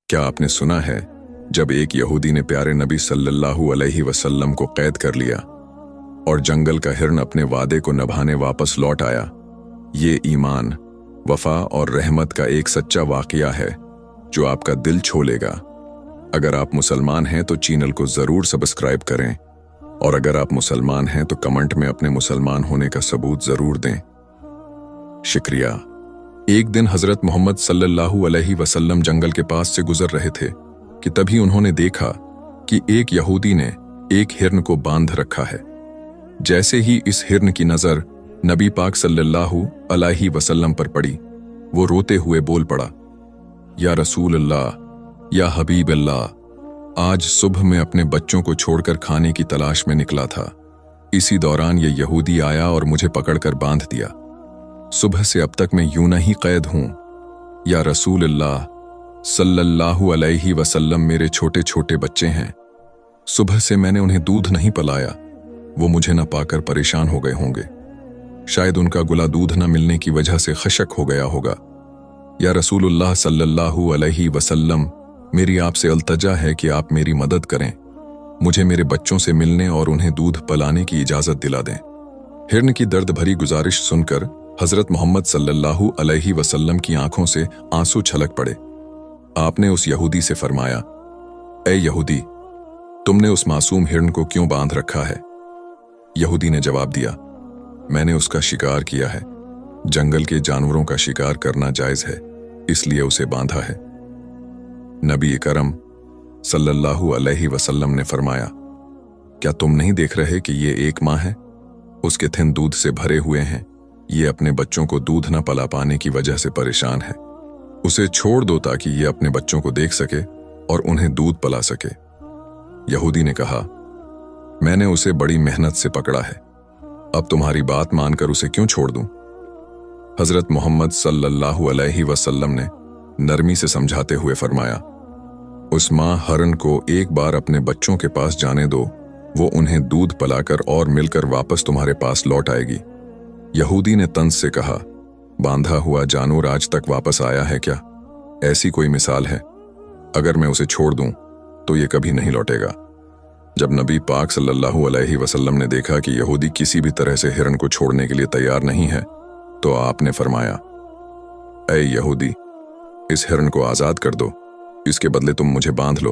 क्या आपने सुना है जब एक यहूदी ने प्यारे नबी सल्लल्लाहु अलैहि वसल्लम को कैद कर लिया और जंगल का हिरन अपने वादे को निभाने वापस लौट आया। ये ईमान, वफा और रहमत का एक सच्चा वाकया है जो आपका दिल छू लेगा। अगर आप मुसलमान हैं तो चैनल को जरूर सब्सक्राइब करें और अगर आप मुसलमान हैं तो कमेंट में अपने मुसलमान होने का सबूत जरूर दें। शुक्रिया। एक दिन हजरत मोहम्मद सल्लल्लाहु अलैहि वसल्लम जंगल के पास से गुजर रहे थे कि तभी उन्होंने देखा कि एक यहूदी ने एक हिरन को बांध रखा है। जैसे ही इस हिरन की नजर नबी पाक सल्लल्लाहु अलैहि वसल्लम पर पड़ी, वो रोते हुए बोल पड़ा, या रसूल अल्लाह, या हबीब अल्लाह, आज सुबह मैं अपने बच्चों को छोड़कर खाने की तलाश में निकला था। इसी दौरान ये यहूदी आया और मुझे पकड़कर बांध दिया। सुबह से अब तक मैं यूं नहीं कैद हूं। या रसूल अल्लाह सल्लल्लाहु अलैहि वसल्लम, मेरे छोटे छोटे बच्चे हैं। सुबह से मैंने उन्हें दूध नहीं पिलाया। वो मुझे न पाकर परेशान हो गए होंगे। शायद उनका गुला दूध न मिलने की वजह से खशक हो गया होगा। या रसूलुल्लाह सल्लल्लाहु अलैहि वसल्लम, मेरी आपसे अल्तजा है कि आप मेरी मदद करें। मुझे मेरे बच्चों से मिलने और उन्हें दूध पिलाने की इजाजत दिला दें। हिरन की दर्द भरी गुजारिश सुनकर हजरत मोहम्मद सल्लल्लाहु अलैहि वसल्लम की आंखों से आंसू छलक पड़े। आपने उस यहूदी से फरमाया, ए यहूदी, तुमने उस मासूम हिरन को क्यों बांध रखा है? यहूदी ने जवाब दिया, मैंने उसका शिकार किया है। जंगल के जानवरों का शिकार करना जायज है, इसलिए उसे बांधा है। नबी करम सल्लल्लाहु अलैहि वसल्लम ने फरमाया, क्या तुम नहीं देख रहे कि ये एक माँ है? उसके थिन दूध से भरे हुए हैं। ये अपने बच्चों को दूध न पिला पाने की वजह से परेशान है। उसे छोड़ दो ताकि ये अपने बच्चों को देख सके और उन्हें दूध पिला सके। यहूदी ने कहा, मैंने उसे बड़ी मेहनत से पकड़ा है। अब तुम्हारी बात मानकर उसे क्यों छोड़ दूं? हजरत मोहम्मद सल्लल्लाहु अलैहि वसल्लम ने नरमी से समझाते हुए फरमाया, उस माँ हरन को एक बार अपने बच्चों के पास जाने दो। वो उन्हें दूध पिलाकर और मिलकर वापस तुम्हारे पास लौट आएगी। यहूदी ने तंज से कहा, बांधा हुआ जानवर आज तक वापस आया है क्या? ऐसी कोई मिसाल है? अगर मैं उसे छोड़ दूं तो ये कभी नहीं लौटेगा। जब नबी पाक सल्लल्लाहु अलैहि वसल्लम ने देखा कि यहूदी किसी भी तरह से हिरन को छोड़ने के लिए तैयार नहीं है, तो आपने फरमाया, ऐ यहूदी, इस हिरन को आजाद कर दो। इसके बदले तुम मुझे बांध लो।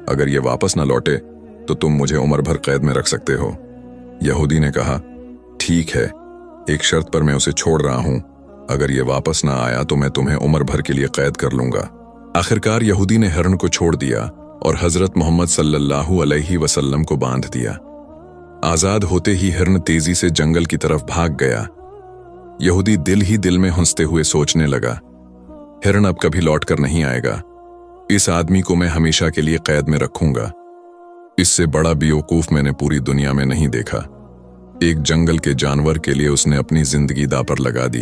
अगर ये वापस ना लौटे तो तुम मुझे उम्र भर कैद में रख सकते हो। यहूदी ने कहा, ठीक है, एक शर्त पर मैं उसे छोड़ रहा हूं। अगर ये वापस ना आया तो मैं तुम्हें उम्र भर के लिए कैद कर लूंगा। आखिरकार यहूदी ने हिरन को छोड़ दिया और हजरत मोहम्मद सल्लल्लाहु अलैहि वसल्लम को बांध दिया। आजाद होते ही हिरन तेजी से जंगल की तरफ भाग गया। यहूदी दिल ही दिल में हंसते हुए सोचने लगा, हिरन अब कभी लौट कर नहीं आएगा। इस आदमी को मैं हमेशा के लिए कैद में रखूंगा। इससे बड़ा बेवकूफ मैंने पूरी दुनिया में नहीं देखा। एक जंगल के जानवर के लिए उसने अपनी जिंदगी दांव पर लगा दी।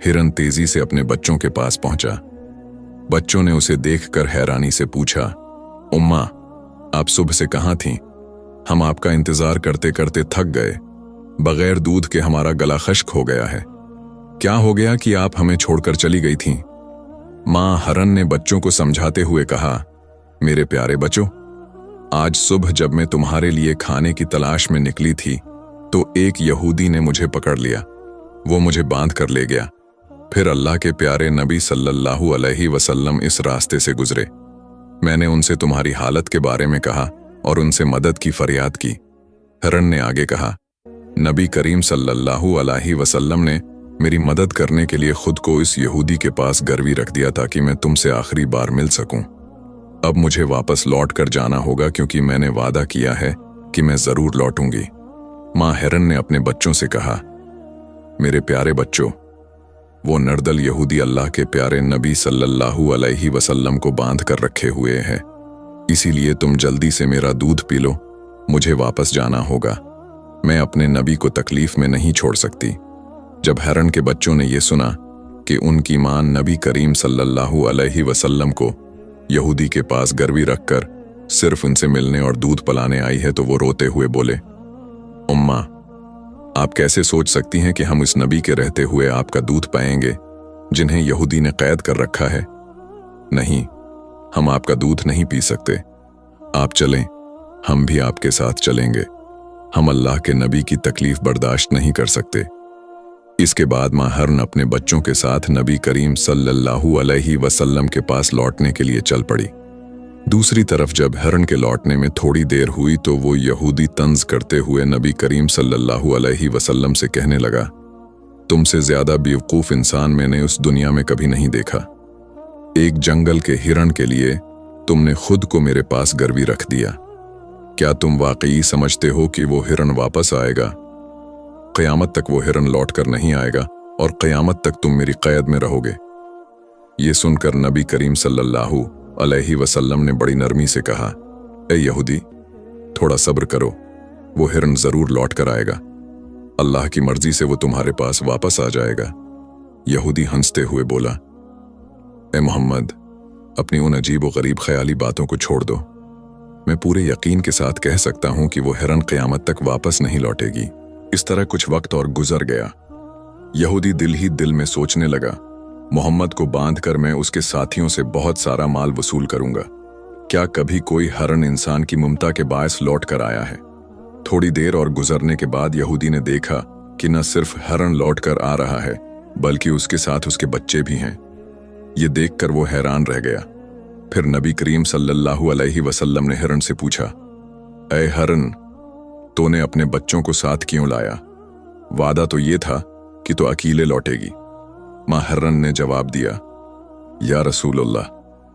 हिरन तेजी से अपने बच्चों के पास पहुंचा। बच्चों ने उसे देखकर हैरानी से पूछा, उम्मा, आप सुबह से कहां थीं? हम आपका इंतजार करते करते थक गए। बगैर दूध के हमारा गला खश्क हो गया है। क्या हो गया कि आप हमें छोड़कर चली गई थीं? मां हरन ने बच्चों को समझाते हुए कहा, मेरे प्यारे बच्चों, आज सुबह जब मैं तुम्हारे लिए खाने की तलाश में निकली थी तो एक यहूदी ने मुझे पकड़ लिया। वो मुझे बांध कर ले गया। फिर अल्लाह के प्यारे नबी सल्लल्लाहु अलैहि वसल्लम इस रास्ते से गुजरे। मैंने उनसे तुम्हारी हालत के बारे में कहा और उनसे मदद की फरियाद की। हिरन ने आगे कहा, नबी करीम सल्लल्लाहु अलैहि वसल्लम ने मेरी मदद करने के लिए खुद को इस यहूदी के पास गिरवी रख दिया ताकि मैं तुमसे आखिरी बार मिल सकूं। अब मुझे वापस लौट कर जाना होगा क्योंकि मैंने वादा किया है कि मैं जरूर लौटूंगी। मां हिरन ने अपने बच्चों से कहा, मेरे प्यारे बच्चों, वो नर्दल यहूदी अल्लाह के प्यारे नबी सल्लल्लाहु अलैहि वसल्लम को बांध कर रखे हुए है। इसीलिए तुम जल्दी से मेरा दूध पी लो। मुझे वापस जाना होगा। मैं अपने नबी को तकलीफ में नहीं छोड़ सकती। जब हिरन के बच्चों ने यह सुना कि उनकी मां नबी करीम सल्लल्लाहु अलैहि वसल्लम को यहूदी के पास गिरवी रखकर सिर्फ उनसे मिलने और दूध पिलाने आई है, तो वो रोते हुए बोले, उम्मा, आप कैसे सोच सकती हैं कि हम इस नबी के रहते हुए आपका दूध पाएंगे जिन्हें यहूदी ने कैद कर रखा है? नहीं, हम आपका दूध नहीं पी सकते। आप चलें, हम भी आपके साथ चलेंगे। हम अल्लाह के नबी की तकलीफ बर्दाश्त नहीं कर सकते। इसके बाद माँ हरन अपने बच्चों के साथ नबी करीम सल्लल्लाहु अलैहि वसल्लम के पास लौटने के लिए चल पड़ी। दूसरी तरफ जब हरन के लौटने में थोड़ी देर हुई तो वो यहूदी तंज करते हुए नबी करीम सल्लल्लाहु अलैहि वसल्लम से कहने लगा, तुमसे ज्यादा बेवकूफ इंसान मैंने उस दुनिया में कभी नहीं देखा। एक जंगल के हिरण के लिए तुमने खुद को मेरे पास गिरवी रख दिया। क्या तुम वाकई समझते हो कि वो हिरण वापस आएगा? क़यामत तक वो हिरण लौट कर नहीं आएगा और क़यामत तक तुम मेरी क़ैद में रहोगे। ये सुनकर नबी करीम सल्लल्लाहु अलैहि वसल्लम ने बड़ी नरमी से कहा, ए यहूदी, थोड़ा सब्र करो, वो हिरण जरूर लौट कर आएगा। अल्लाह की मर्जी से वो तुम्हारे पास वापस आ जाएगा। यहूदी हंसते हुए बोला, ए मोहम्मद, अपनी उन अजीब व गरीब ख्याली बातों को छोड़ दो। मैं पूरे यकीन के साथ कह सकता हूं कि वो हिरण क़यामत तक वापस नहीं लौटेगी। इस तरह कुछ वक्त और गुजर गया। यहूदी दिल ही दिल में सोचने लगा, मोहम्मद को बांधकर मैं उसके साथियों से बहुत सारा माल वसूल करूंगा। क्या कभी कोई हरन इंसान की ममता के बायस लौट कर आया है? थोड़ी देर और गुजरने के बाद यहूदी ने देखा कि न सिर्फ हरन लौट कर आ रहा है बल्कि उसके साथ उसके बच्चे भी हैं। ये देखकर वो हैरान रह गया। फिर नबी करीम सल्लल्लाहु अलैहि वसल्लम ने हिरण से पूछा, ऐ हरन, तूने अपने बच्चों को साथ क्यों लाया? वादा तो ये था कि तू अकेले लौटेगी। माँ हरन ने जवाब दिया, या रसूलुल्लाह,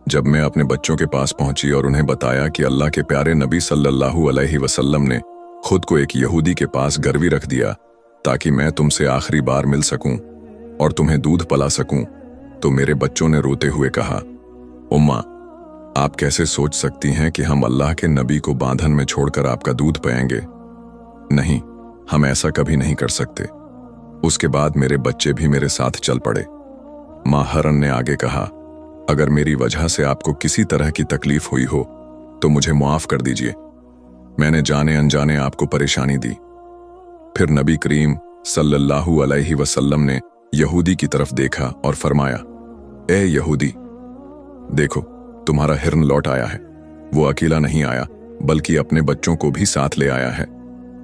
जब मैं अपने बच्चों के पास पहुंची और उन्हें बताया कि अल्लाह के प्यारे नबी सल्लल्लाहु अलैहि वसल्लम ने खुद को एक यहूदी के पास गिरवी रख दिया ताकि मैं तुमसे आखिरी बार मिल सकूं और तुम्हें दूध पिला सकूं, तो मेरे बच्चों ने रोते हुए कहा, उम्मा, आप कैसे सोच सकती हैं कि हम अल्लाह के नबी को बांधन में छोड़कर आपका दूध पिएंगे? नहीं, हम ऐसा कभी नहीं कर सकते। उसके बाद मेरे बच्चे भी मेरे साथ चल पड़े। माँ हरन ने आगे कहा, अगर मेरी वजह से आपको किसी तरह की तकलीफ हुई हो तो मुझे माफ कर दीजिए। मैंने जाने अनजाने आपको परेशानी दी। फिर नबी करीम सल्लल्लाहु अलैहि वसल्लम ने यहूदी की तरफ देखा और फरमाया, ए यहूदी, देखो, तुम्हारा हिरन लौट आया है। वो अकेला नहीं आया बल्कि अपने बच्चों को भी साथ ले आया है।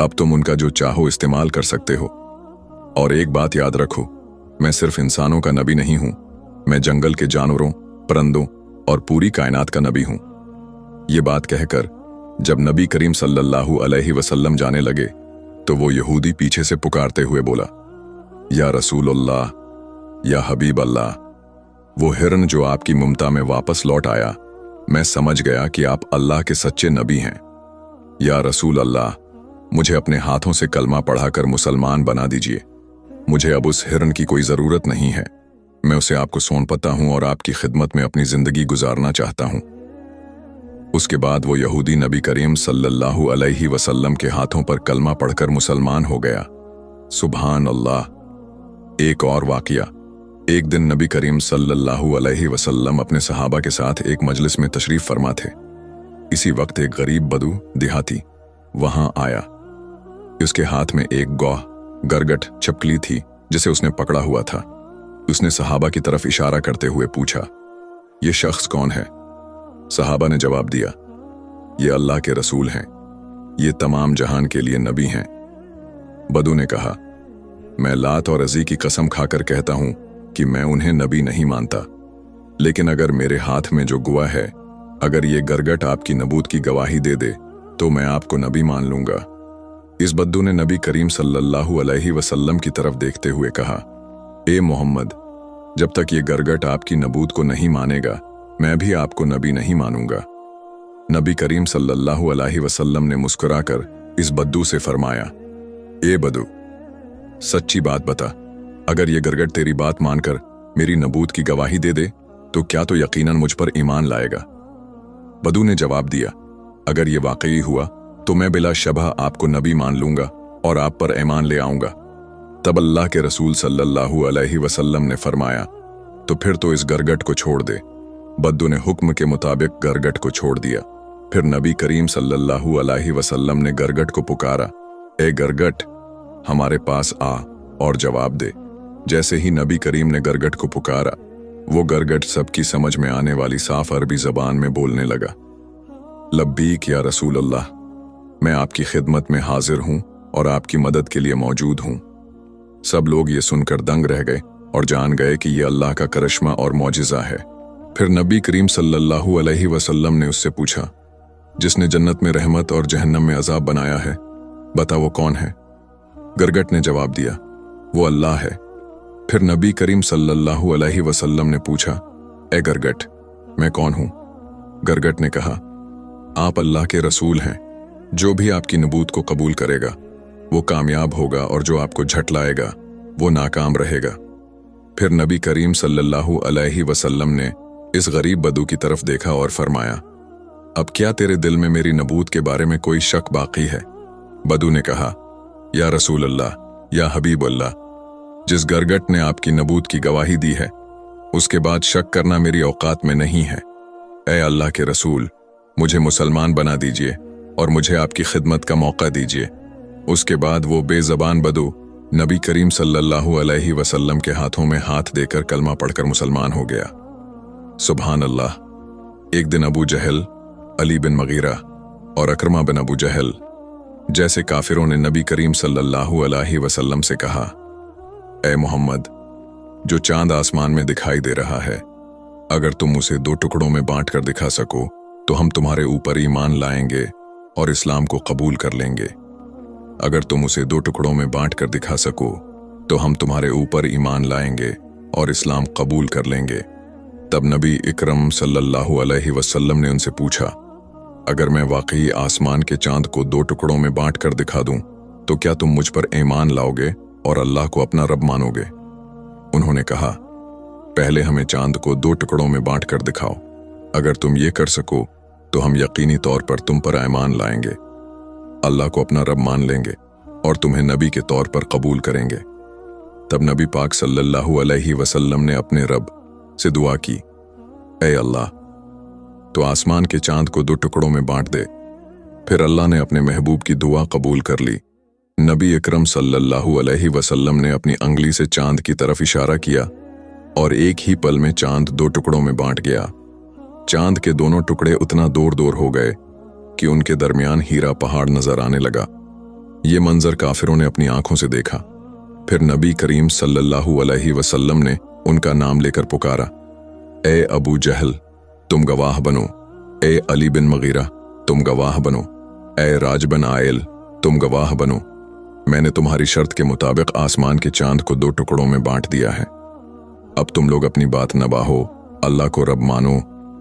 अब तुम उनका जो चाहो इस्तेमाल कर सकते हो। और एक बात याद रखो, मैं सिर्फ इंसानों का नबी नहीं हूं, मैं जंगल के जानवरों, परिंदों और पूरी कायनात का नबी हूं। ये बात कहकर जब नबी करीम सल्लल्लाहु अलैहि वसल्लम जाने लगे तो वो यहूदी पीछे से पुकारते हुए बोला, या रसूलुल्लाह, या हबीब अल्लाह, वो हिरन जो आपकी ममता में वापस लौट आया, मैं समझ गया कि आप अल्लाह के सच्चे नबी हैं। या रसूल अल्लाह, मुझे अपने हाथों से कलमा पढ़ाकर मुसलमान बना दीजिए। मुझे अब उस हिरन की कोई जरूरत नहीं है। मैं उसे आपको सौंपता हूं और आपकी खिदमत में अपनी जिंदगी गुजारना चाहता हूं। उसके बाद वो यहूदी नबी करीम सल्लल्लाहु अलैहि वसल्लम के हाथों पर कलमा पढ़कर मुसलमान हो गया। सुभान अल्लाह। एक और वाकया, एक दिन नबी करीम सल्लल्लाहु अलैहि वसल्लम अपने सहाबा के साथ एक मजलिस में तशरीफ फरमा थे। इसी वक्त एक गरीब बदू देहाती वहां आया। उसके हाथ में एक गौह गरगट छिपकली थी जिसे उसने पकड़ा हुआ था। उसने सहाबा की तरफ इशारा करते हुए पूछा, ये शख्स कौन है? सहाबा ने जवाब दिया, ये अल्लाह के रसूल हैं, ये तमाम जहान के लिए नबी हैं। बदू ने कहा, मैं लात और अज़ी की कसम खाकर कहता हूं कि मैं उन्हें नबी नहीं मानता, लेकिन अगर मेरे हाथ में जो गवाह है, अगर ये गरगट आपकी नबूत की गवाही दे दे तो मैं आपको नबी मान लूंगा। इस बद्दू ने नबी करीम सल्लल्लाहु अलैहि वसल्लम की तरफ देखते हुए कहा, ए मोहम्मद, जब तक ये गरगट आपकी नबूत को नहीं मानेगा मैं भी आपको नबी नहीं मानूंगा। नबी करीम सल्लल्लाहु अलैहि वसल्लम ने मुस्कुराकर इस बद्दू से फरमाया, ए बदू, सच्ची बात बता, अगर ये गरगट तेरी बात मानकर मेरी नबूत की गवाही दे दे तो क्या तो यकीनन मुझ पर ईमान लाएगा? बदू ने जवाब दिया, अगर ये वाकई हुआ तो मैं बिला शबह आपको नबी मान लूंगा और आप पर ईमान ले आऊंगा। तब अल्लाह के रसूल सल्लल्लाहु अलैहि वसल्लम ने फरमाया, तो फिर तो इस गरगट को छोड़ दे। बद्दू ने हुक्म के मुताबिक गरगट को छोड़ दिया। फिर नबी करीम सल्लल्लाहु अलैहि वसल्लम ने गरगट को पुकारा, ए गरगट, हमारे पास आ और जवाब दे। जैसे ही नबी करीम ने गरगट को पुकारा, वो गरगट सबकी समझ में आने वाली साफ अरबी जबान में बोलने लगा, लब्बीक या रसूल अल्लाह, मैं आपकी खिदमत में हाजिर हूं और आपकी मदद के लिए मौजूद हूं। सब लोग ये सुनकर दंग रह गए और जान गए कि यह अल्लाह का करिश्मा और मौजिज़ा है। फिर नबी करीम सल्लल्लाहु अलैहि वसल्लम ने उससे पूछा, जिसने जन्नत में रहमत और जहन्नम में अजाब बनाया है, बता वो कौन है? गरगट ने जवाब दिया, वो अल्लाह है। फिर नबी करीम सल्लल्लाहु अलैहि वसल्लम ने पूछा, ए गरगट, मैं कौन हूं? गरगट ने कहा, आप अल्लाह के रसूल हैं। जो भी आपकी नबूत को कबूल करेगा वो कामयाब होगा और जो आपको झटलाएगा वो नाकाम रहेगा। फिर नबी करीम सल्लल्लाहु अलैहि वसल्लम ने इस गरीब बदू की तरफ देखा और फरमाया, अब क्या तेरे दिल में मेरी नबूत के बारे में कोई शक बाकी है? बदू ने कहा, या रसूल अल्लाह, या हबीब अल्लाह, जिस गरगट ने आपकी नबूत की गवाही दी है उसके बाद शक करना मेरी औकात में नहीं है। ए अल्लाह के रसूल, मुझे मुसलमान बना दीजिए और मुझे आपकी खिदमत का मौका दीजिए। उसके बाद वो बेज़बान बदू नबी करीम सल्लल्लाहु अलैहि वसल्लम के हाथों में हाथ देकर कलमा पढ़कर मुसलमान हो गया। सुभान अल्लाह। एक दिन अबू जहल, अली बिन मगीरा और अकरमा बिन अबू जहल जैसे काफिरों ने नबी करीम सल्लल्लाहु अलैहि वसल्लम से कहा, ए मोहम्मद, जो चांद आसमान में दिखाई दे रहा है, अगर तुम उसे 2 टुकड़ों में बांट कर दिखा सको तो हम तुम्हारे ऊपर ईमान लाएंगे और इस्लाम को कबूल कर लेंगे। अगर तुम उसे 2 टुकड़ों में बांट कर दिखा सको तो हम तुम्हारे ऊपर ईमान लाएंगे और इस्लाम कबूल कर लेंगे। तब नबी इकरम सल्लल्लाहु अलैहि वसल्लम ने उनसे पूछा, अगर मैं वाकई आसमान के चांद को 2 टुकड़ों में बांट कर दिखा दूं तो क्या तुम मुझ पर ईमान लाओगे और अल्लाह को अपना रब मानोगे? उन्होंने कहा, पहले हमें चांद को 2 टुकड़ों में बांट कर दिखाओ। अगर तुम ये कर सको तो हम यकीनी तौर पर तुम पर ईमान लाएंगे, अल्लाह को अपना रब मान लेंगे और तुम्हें नबी के तौर पर कबूल करेंगे। तब नबी पाक सल्लल्लाहु अलैहि वसल्लम ने अपने रब से दुआ की, ए अल्लाह, तो आसमान के चांद को 2 टुकड़ों में बांट दे। फिर अल्लाह ने अपने महबूब की दुआ कबूल कर ली। नबी अकरम सल्लल्लाहु अलैहि वसल्लम ने अपनी अंगली से चांद की तरफ इशारा किया और एक ही पल में चांद 2 टुकड़ों में बांट गया। चांद के दोनों टुकड़े उतना दूर दूर हो गए कि उनके दरमियान हीरा पहाड़ नजर आने लगा। ये मंजर काफिरों ने अपनी आंखों से देखा। फिर नबी करीम सल्लल्लाहु अलैहि वसल्लम ने उनका नाम लेकर पुकारा, ए अबू जहल, तुम गवाह बनो। ए अली बिन मगीरा, तुम गवाह बनो। ए राज बिन आयल, तुम गवाह बनो। मैंने तुम्हारी शर्त के मुताबिक आसमान के चांद को 2 टुकड़ों में बांट दिया है। अब तुम लोग अपनी बात नबाहो, अल्लाह को रब मानो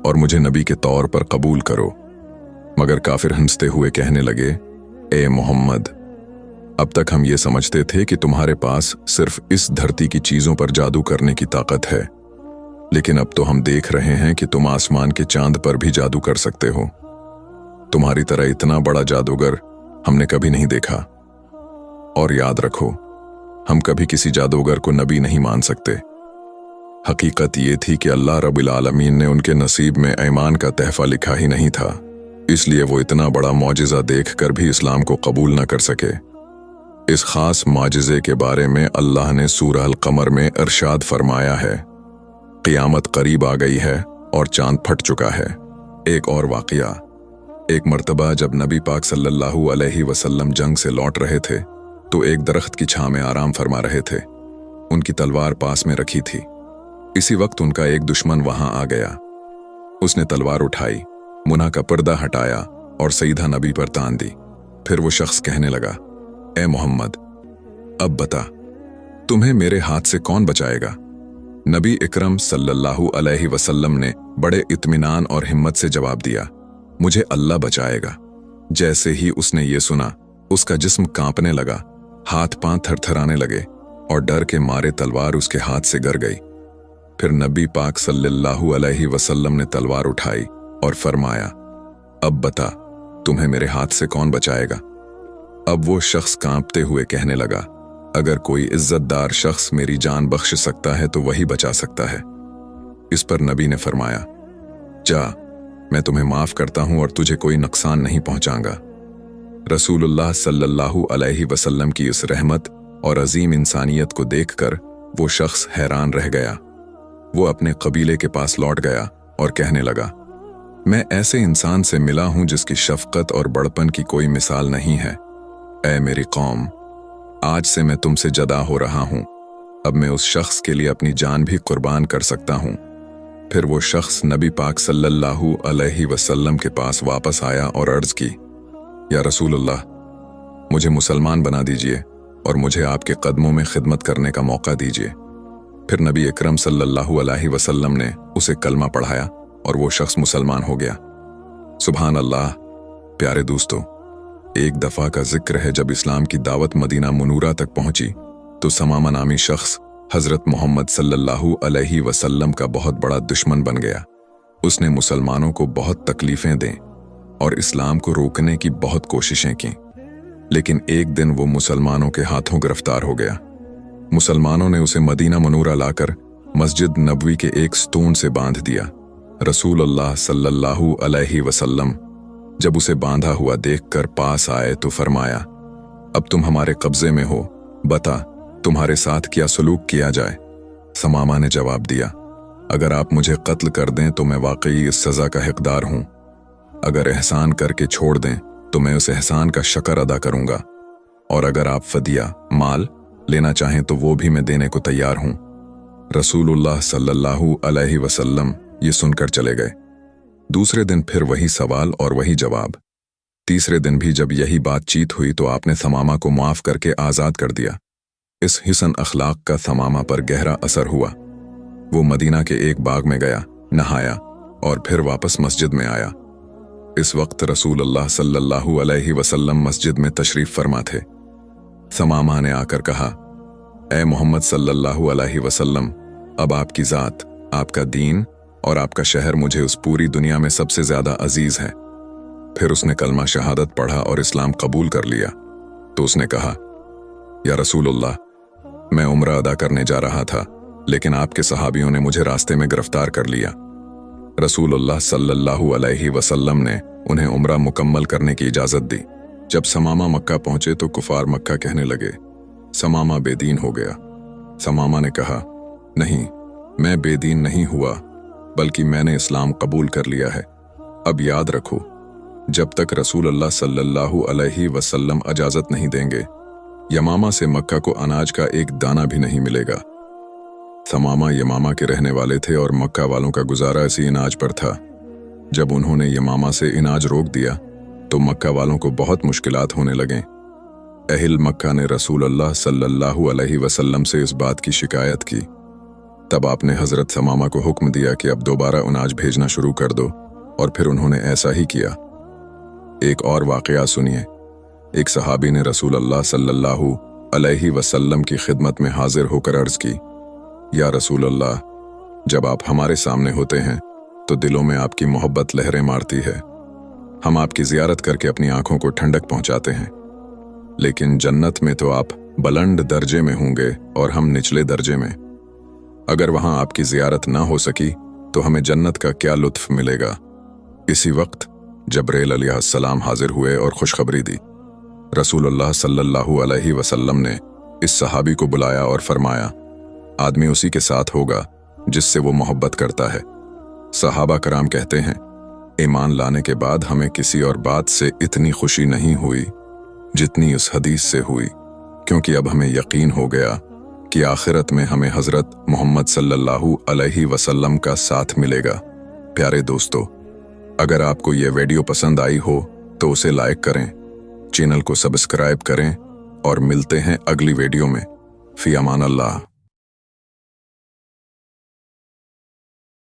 और मुझे नबी के तौर पर कबूल करो। मगर काफिर हंसते हुए कहने लगे, ए मोहम्मद, अब तक हम ये समझते थे कि तुम्हारे पास सिर्फ इस धरती की चीजों पर जादू करने की ताकत है, लेकिन अब तो हम देख रहे हैं कि तुम आसमान के चांद पर भी जादू कर सकते हो। तुम्हारी तरह इतना बड़ा जादूगर हमने कभी नहीं देखा। और याद रखो, हम कभी किसी जादूगर को नबी नहीं मान सकते। हकीकत ये थी कि अल्लाह रब्बुल आलमीन ने उनके नसीब में ईमान का तहफा लिखा ही नहीं था, इसलिए वो इतना बड़ा मौजिज़ा देखकर भी इस्लाम को कबूल न कर सके। इस खास मौजिज़े के बारे में अल्लाह ने सूरह अल कमर में इरशाद फरमाया है, क़ियामत करीब आ गई है और चांद फट चुका है। एक और वाक़या, एक मर्तबा जब नबी पाक सल्लल्लाहु अलैहि वसल्लम जंग से लौट रहे थे तो एक दरख्त की छां में आराम फरमा रहे थे। उनकी तलवार पास में रखी थी। इसी वक्त उनका एक दुश्मन वहां आ गया। उसने तलवार उठाई, मुना का पर्दा हटाया और सीधा नबी पर तान दी। फिर वो शख्स कहने लगा, ए मोहम्मद, अब बता, तुम्हें मेरे हाथ से कौन बचाएगा? नबी इकरम सल्लल्लाहु अलैहि वसल्लम ने बड़े इत्मीनान और हिम्मत से जवाब दिया, मुझे अल्लाह बचाएगा। जैसे ही उसने ये सुना, उसका जिस्म कांपने लगा, हाथ पांव थरथराने लगे और डर के मारे तलवार उसके हाथ से गिर गई। फिर नबी पाक सल्लल्लाहु अलैहि वसल्लम ने तलवार उठाई और फरमाया, अब बता, तुम्हें मेरे हाथ से कौन बचाएगा? अब वो शख्स कांपते हुए कहने लगा, अगर कोई इज्जतदार शख्स मेरी जान बख्श सकता है तो वही बचा सकता है। इस पर नबी ने फरमाया, जा, मैं तुम्हें माफ करता हूं और तुझे कोई नुकसान नहीं पहुंचाऊंगा। रसूलुल्लाह सल्लल्लाहु अलैहि वसल्लम की इस रहमत और अजीम इंसानियत को देखकर वो शख्स हैरान रह गया। वो अपने कबीले के पास लौट गया और कहने लगा, मैं ऐसे इंसान से मिला हूं जिसकी शफकत और बड़पन की कोई मिसाल नहीं है। ऐ मेरी कौम, आज से मैं तुमसे जदा हो रहा हूं। अब मैं उस शख्स के लिए अपनी जान भी कुर्बान कर सकता हूं। फिर वो शख्स नबी पाक सल्लल्लाहु अलैहि वसल्लम के पास वापस आया और अर्ज की, या रसूलुल्लाह, मुझे मुसलमान बना दीजिए और मुझे आपके कदमों में खिदमत करने का मौका दीजिए। फिर नबी अकरम सल्लल्लाहु अलैहि वसल्लम ने उसे कलमा पढ़ाया और वो शख्स मुसलमान हो गया। सुभान अल्लाह। प्यारे दोस्तों, एक दफा का जिक्र है जब इस्लाम की दावत मदीना मुनूरा तक पहुंची तो समामा नामी शख्स हजरत मोहम्मद सल्लल्लाहु अलैहि वसल्लम का बहुत बड़ा दुश्मन बन गया। उसने मुसलमानों को बहुत तकलीफें दें और इस्लाम को रोकने की बहुत कोशिशें की, लेकिन एक दिन वो मुसलमानों के हाथों गिरफ्तार हो गया। मुसलमानों ने उसे मदीना मनूरा लाकर मस्जिद नबवी के एक स्टोन से बांध दिया। रसूलुल्लाह सल्लल्लाहु अलैहि वसल्लम जब उसे बांधा हुआ देखकर पास आए तो फरमाया, अब तुम हमारे कब्जे में हो, बता तुम्हारे साथ क्या सलूक किया जाए। समामा ने जवाब दिया, अगर आप मुझे कत्ल कर दें तो मैं वाकई इस सज़ा का हकदार हूं। अगर एहसान करके छोड़ दें तो मैं उस एहसान का शक्र अदा करूंगा, और अगर आप फदिया माल लेना चाहें तो वो भी मैं देने को तैयार हूं। रसूलुल्लाह सल्लल्लाहु अलैहि वसल्लम ये सुनकर चले गए। दूसरे दिन फिर वही सवाल और वही जवाब। तीसरे दिन भी जब यही बातचीत हुई तो आपने समामा को माफ करके आज़ाद कर दिया। इस हिसन अखलाक का समामा पर गहरा असर हुआ। वो मदीना के एक बाग में गया, नहाया और फिर वापस मस्जिद में आया। इस वक्त रसूलुल्लाह सल्लल्लाहु अलैहि वसल्लम मस्जिद में तशरीफ फरमा थे। समामा ने आकर कहा, ऐ मोहम्मद सल्लल्लाहु अलैहि वसल्लम, अब आपकी ज़ात, आपका दीन और आपका शहर मुझे उस पूरी दुनिया में सबसे ज्यादा अजीज है। फिर उसने कलमा शहादत पढ़ा और इस्लाम कबूल कर लिया। तो उसने कहा, या रसूलुल्लाह, मैं उम्रा अदा करने जा रहा था, लेकिन आपके सहाबियों ने मुझे रास्ते में गिरफ्तार कर लिया। रसूलुल्लाह सल्लल्लाहु अलैहि वसल्लम ने उन्हें उम्रा मुकम्मल करने की इजाजत दी। जब समामा मक्का पहुंचे तो कुफार मक्का कहने लगे, समामा बेदीन हो गया। समामा ने कहा, नहीं, मैं बेदीन नहीं हुआ, बल्कि मैंने इस्लाम कबूल कर लिया है। अब याद रखो, जब तक रसूलुल्लाह सल्लल्लाहु अलैहि वसल्लम इजाजत नहीं देंगे, यमामा से मक्का को अनाज का एक दाना भी नहीं मिलेगा। समामा यमामा के रहने वाले थे और मक्का वालों का गुजारा इसी अनाज पर था। जब उन्होंने यमामा से अनाज रोक दिया तो मक्का वालों को बहुत मुश्किलात होने लगे। अहिल मक्का ने रसूलुल्लाह सल्लल्लाहु अलैहि वसल्लम से इस बात की शिकायत की। तब आपने हजरत समामा को हुक्म दिया कि अब दोबारा अनाज भेजना शुरू कर दो, और फिर उन्होंने ऐसा ही किया। एक और वाकया सुनिए। एक सहाबी ने रसूलुल्लाह सल्लल्लाहु अलैहि वसल्लम की खिदमत में हाजिर होकर अर्ज की, या रसूलुल्लाह, जब आप हमारे सामने होते हैं तो दिलों में आपकी मोहब्बत लहरें मारती है। हम आपकी जियारत करके अपनी आंखों को ठंडक पहुंचाते हैं, लेकिन जन्नत में तो आप बुलंद दर्जे में होंगे और हम निचले दर्जे में। अगर वहां आपकी जियारत ना हो सकी तो हमें जन्नत का क्या लुत्फ मिलेगा। इसी वक्त जब्रील अलैहिस्सलाम हाजिर हुए और खुशखबरी दी। रसूलुल्लाह सल्लल्लाहु अलैहि वसल्लम ने इस सहाबी को बुलाया और फरमाया, आदमी उसी के साथ होगा जिससे वो मोहब्बत करता है। सहाबा कराम कहते हैं, ईमान लाने के बाद हमें किसी और बात से इतनी खुशी नहीं हुई जितनी उस हदीस से हुई, क्योंकि अब हमें यकीन हो गया कि आखिरत में हमें हजरत मोहम्मद सल्लल्लाहु अलैहि वसल्लम का साथ मिलेगा। प्यारे दोस्तों, अगर आपको ये वीडियो पसंद आई हो तो उसे लाइक करें, चैनल को सब्सक्राइब करें और मिलते हैं अगली वीडियो में। फी अमान अल्लाह।